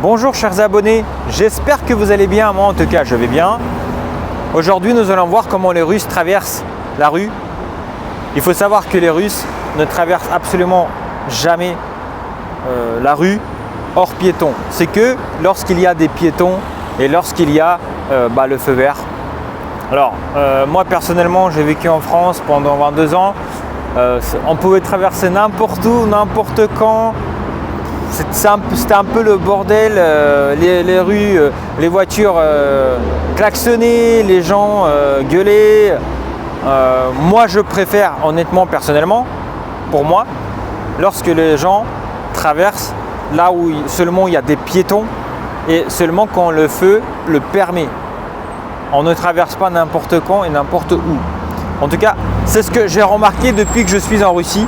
Bonjour chers abonnés, j'espère que vous allez bien, moi en tout cas je vais bien. Aujourd'hui nous allons voir comment les Russes traversent la rue. Il faut savoir que les Russes ne traversent absolument jamais la rue hors piéton. C'est que lorsqu'il y a des piétons et lorsqu'il y a le feu vert. Alors moi personnellement j'ai vécu en France pendant 22 ans. On pouvait traverser n'importe où, n'importe quand. C'était un peu le bordel, les rues, les voitures klaxonnaient, les gens gueulaient. Moi je préfère honnêtement, personnellement, pour moi, lorsque les gens traversent là où seulement il y a des piétons et seulement quand le feu le permet. On ne traverse pas n'importe quand et n'importe où. En tout cas, c'est ce que j'ai remarqué depuis que je suis en Russie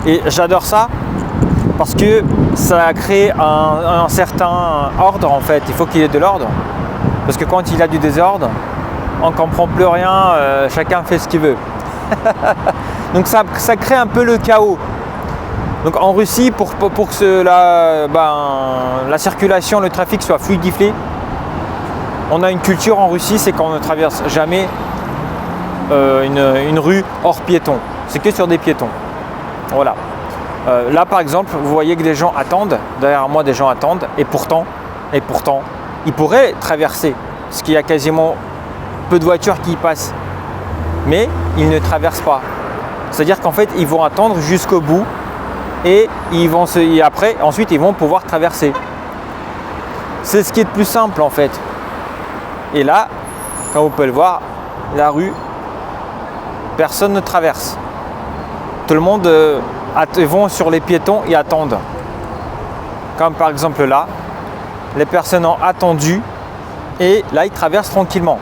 et j'adore ça. Parce que ça crée un certain ordre en fait, il faut qu'il y ait de l'ordre. Parce que quand il y a du désordre, on ne comprend plus rien, chacun fait ce qu'il veut. Donc ça crée un peu le chaos. Donc en Russie, pour que la circulation, le trafic soit fluidifié, on a une culture en Russie, c'est qu'on ne traverse jamais une rue hors piéton. C'est que sur des piétons. Voilà. Là par exemple, vous voyez que des gens attendent, derrière moi des gens attendent, et pourtant, ils pourraient traverser, parce qu'il y a quasiment peu de voitures qui y passent, mais ils ne traversent pas. C'est-à-dire qu'en fait, ils vont attendre jusqu'au bout, et ensuite ils vont pouvoir traverser. C'est ce qui est le plus simple en fait. Et là, comme vous pouvez le voir, la rue, personne ne traverse. Tout le monde vont sur les piétons et attendent. Comme par exemple là, les personnes ont attendu et là ils traversent tranquillement.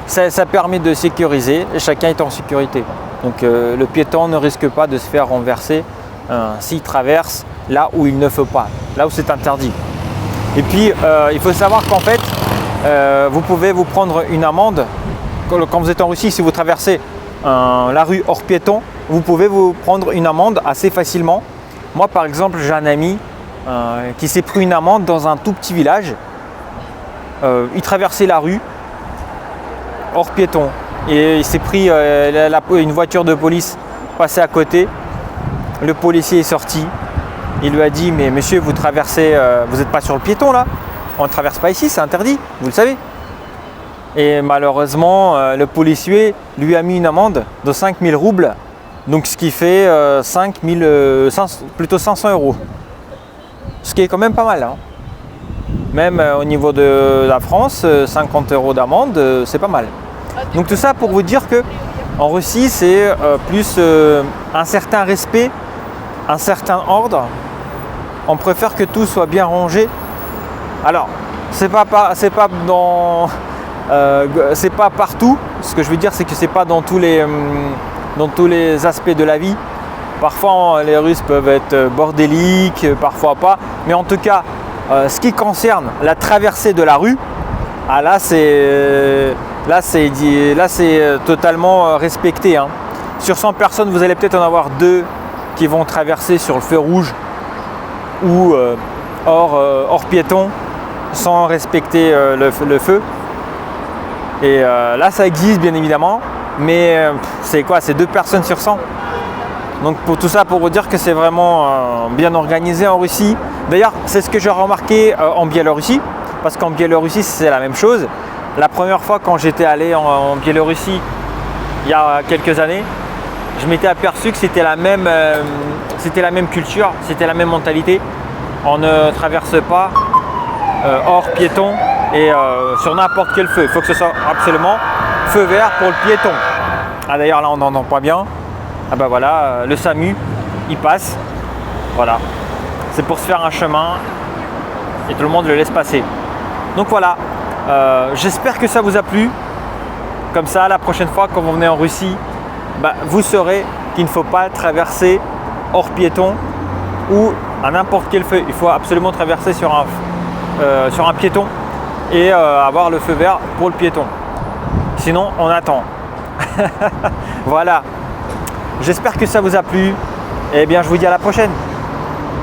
Ça permet de sécuriser et chacun est en sécurité. Donc le piéton ne risque pas de se faire renverser s'il traverse là où il ne faut pas, là où c'est interdit. Et puis il faut savoir qu'en fait, vous pouvez vous prendre une amende. Quand vous êtes en Russie, si vous traversez la rue hors piéton, vous pouvez vous prendre une amende assez facilement. Moi par exemple, j'ai un ami qui s'est pris une amende dans un tout petit village. Il traversait la rue hors piéton et il s'est pris une voiture de police passée à côté. Le policier est sorti. Il lui a dit: mais monsieur, vous traversez, vous n'êtes pas sur le piéton là, on ne traverse pas ici, c'est interdit, vous le savez. Et malheureusement, le policier lui a mis une amende de 5000 roubles, donc ce qui fait 500 euros. Ce qui est quand même pas mal. Hein. Même au niveau de la France, 50 euros d'amende, c'est pas mal. Donc tout ça pour vous dire que en Russie, c'est plus un certain respect, un certain ordre. On préfère que tout soit bien rangé. Alors, c'est pas partout. Ce que je veux dire, c'est que c'est pas dans tous les aspects de la vie. Parfois, les Russes peuvent être bordéliques, parfois pas. Mais en tout cas, ce qui concerne la traversée de la rue, là c'est totalement respecté. Hein. Sur 100 personnes, vous allez peut-être en avoir 2 qui vont traverser sur le feu rouge ou hors piéton sans respecter le feu. Et là ça existe bien évidemment, mais c'est 2 personnes sur 100. Donc pour tout ça, pour vous dire que c'est vraiment bien organisé en Russie. D'ailleurs c'est ce que j'ai remarqué en Biélorussie, parce qu'en Biélorussie c'est la même chose. La première fois quand j'étais allé en Biélorussie il y a quelques années, je m'étais aperçu que c'était la même culture, c'était la même mentalité. On ne traverse pas hors piéton et sur n'importe quel feu. Il faut que ce soit absolument feu vert pour le piéton. Ah d'ailleurs là on n'entend pas bien. Ah bah voilà, le SAMU il passe. Voilà. C'est pour se faire un chemin et tout le monde le laisse passer. Donc voilà. J'espère que ça vous a plu. Comme ça, la prochaine fois quand vous venez en Russie, vous saurez qu'il ne faut pas traverser hors piéton ou à n'importe quel feu. Il faut absolument traverser sur un piéton et avoir le feu vert pour le piéton. Sinon, on attend. Voilà. J'espère que ça vous a plu. Et bien, je vous dis à la prochaine.